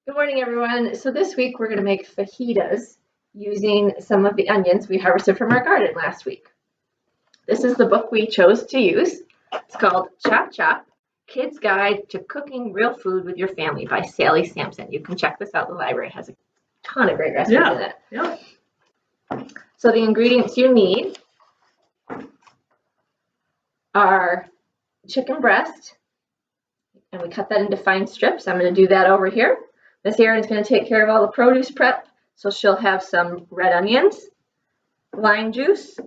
Good morning, everyone. So this week we're going to make fajitas using some of the onions we harvested from our garden last week. This is the book we chose to use. It's called Chop Chop, Kids Guide to Cooking Real Food with Your Family by Sally Sampson. You can check this out. The library has a ton of great recipes in it. Yeah. So the ingredients you need are chicken breast, and we cut that into fine strips. I'm going to do that over here. Miss Erin's going to take care of all the produce prep, so she'll have some red onions, lime juice,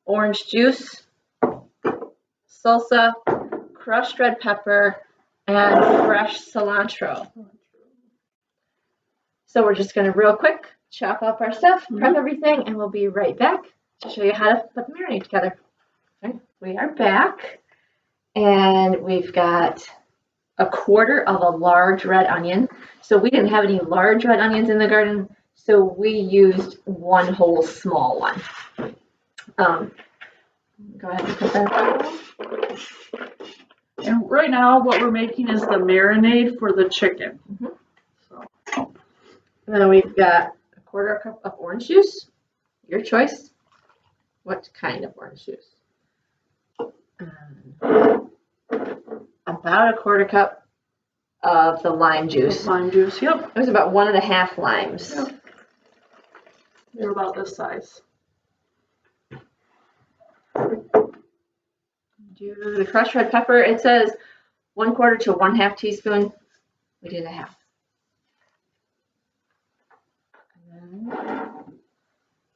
orange juice, salsa, crushed red pepper, and fresh cilantro. So we're just going to real quick chop up our stuff, prep everything, and we'll be right back to show you how to put the marinade together. Okay, we are back, and we've got a quarter of a large red onion. So we didn't have any large red onions in the garden, so we used one whole small one. Go ahead and put that. And right now what we're making is the marinade for the chicken. And then we've got a quarter cup of orange juice, your choice. What kind of orange juice? About a quarter cup of the lime juice. Lime juice, yep. It was about 1.5 limes. Yep. They're about this size. Do the crushed red pepper. It says 1/4 to 1/2 teaspoon. We did a half. And then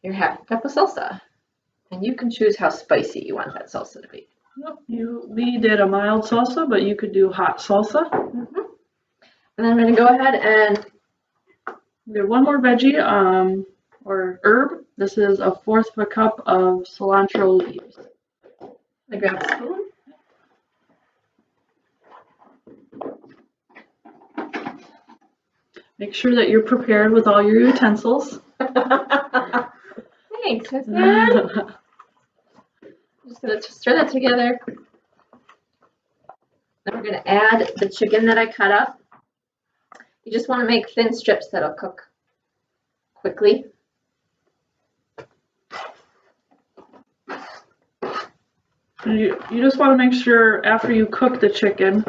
your half cup of salsa. And you can choose how spicy you want that salsa to be. Yep. We did a mild salsa, but you could do hot salsa. And then I'm going to go ahead and we have one more veggie or herb. This is 1/4 of a cup of cilantro leaves. I grab a spoon. Make sure that you're prepared with all your utensils. Thanks, that's good. Just going to stir that together. Then we're going to add the chicken that I cut up. You just want to make thin strips that'll cook quickly. You just want to make sure after you cook the chicken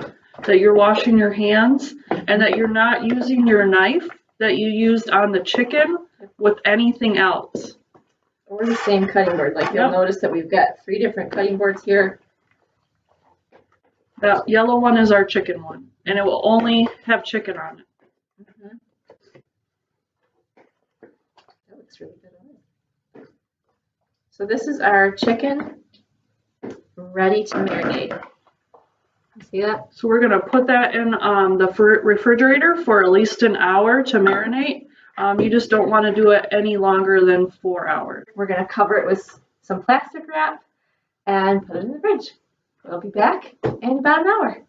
that you're washing your hands and that you're not using your knife that you used on the chicken with anything else. Or the same cutting board. Like you'll notice that we've got 3 different cutting boards here. That yellow one is our chicken one, and it will only have chicken on it. That looks really good. So this is our chicken ready to marinate. See that? So we're going to put that in the refrigerator for at least an hour to marinate. You just don't want to do it any longer than 4 hours. We're going to cover it with some plastic wrap and put it in the fridge. We'll be back in about an hour.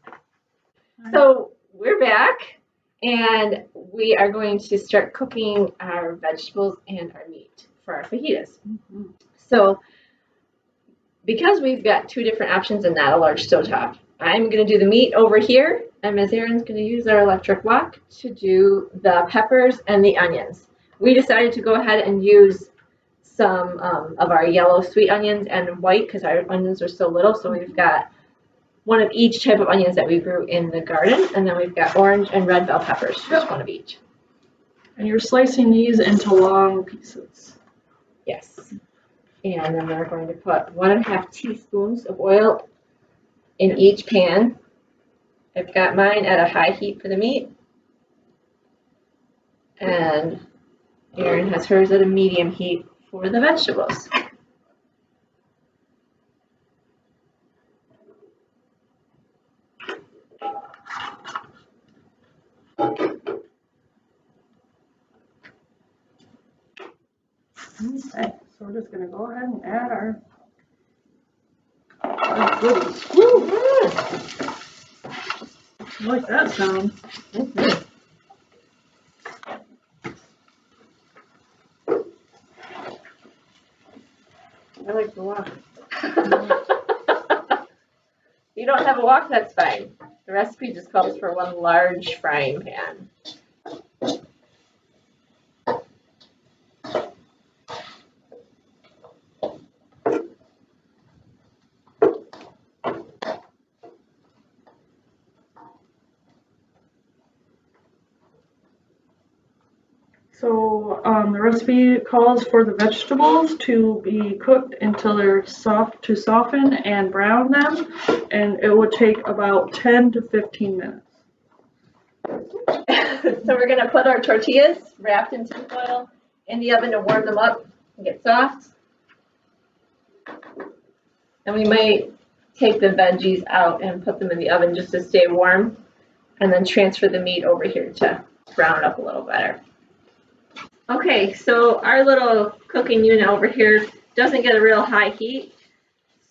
So we're back, and we are going to start cooking our vegetables and our meat for our fajitas. So because we've got 2 different options and not a large stovetop, I'm going to do the meat over here, and Ms. Erin's going to use our electric wok to do the peppers and the onions. We decided to go ahead and use some of our yellow sweet onions and white because our onions are so little. So we've got one of each type of onions that we grew in the garden, and then we've got orange and red bell peppers, just one of each. And you're slicing these into long pieces. Yes. And then we're going to put 1.5 teaspoons of oil in each pan. I've got mine at a high heat for the meat, and Erin has hers at a medium heat for the vegetables. Okay, so we're just going to go ahead and add our goodies. Woo! I like that sound. I like the wok. If you don't have a wok, that's fine. The recipe just calls for one large frying pan. So the recipe calls for the vegetables to be cooked until they're soft, to soften and brown them, and it would take about 10 to 15 minutes. So we're gonna put our tortillas wrapped in tin foil in the oven to warm them up and get soft. And we might take the veggies out and put them in the oven just to stay warm, and then transfer the meat over here to brown it up a little better. Okay, so our little cooking unit over here doesn't get a real high heat,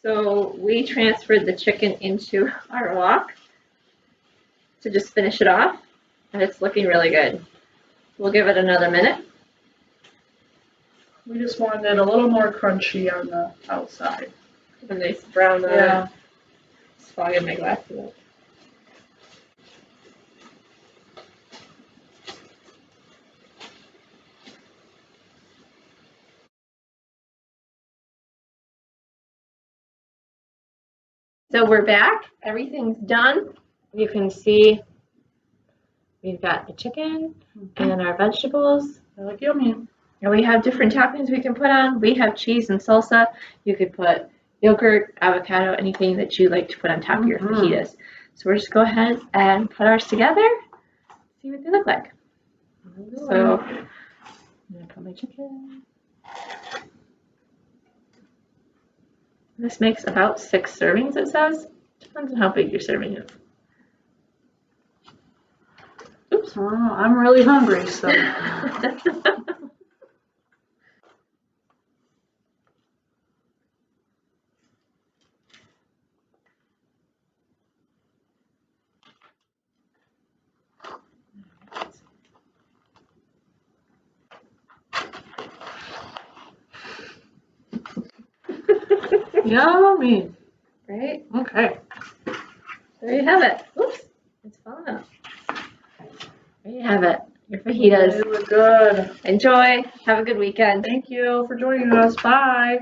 so we transferred the chicken into our wok to just finish it off, and it's looking really good. We'll give it another minute. We just wanted it a little more crunchy on the outside. A nice brown. Yeah. It's fogging my glasses up. So we're back. Everything's done. You can see we've got the chicken and our vegetables. They look yummy. And we have different toppings we can put on. We have cheese and salsa. You could put yogurt, avocado, anything that you like to put on top of your fajitas. So we'll just go ahead and put ours together. See what they look like. So I'm gonna put my chicken. This makes about 6 servings, it says. Depends on how big your serving is. Oops. Oh, I'm really hungry, so. Yummy. Right? Okay. There you have it. Oops, it's falling out. There you have it. Your fajitas. They look good. Enjoy. Have a good weekend. Thank you for joining us. Bye.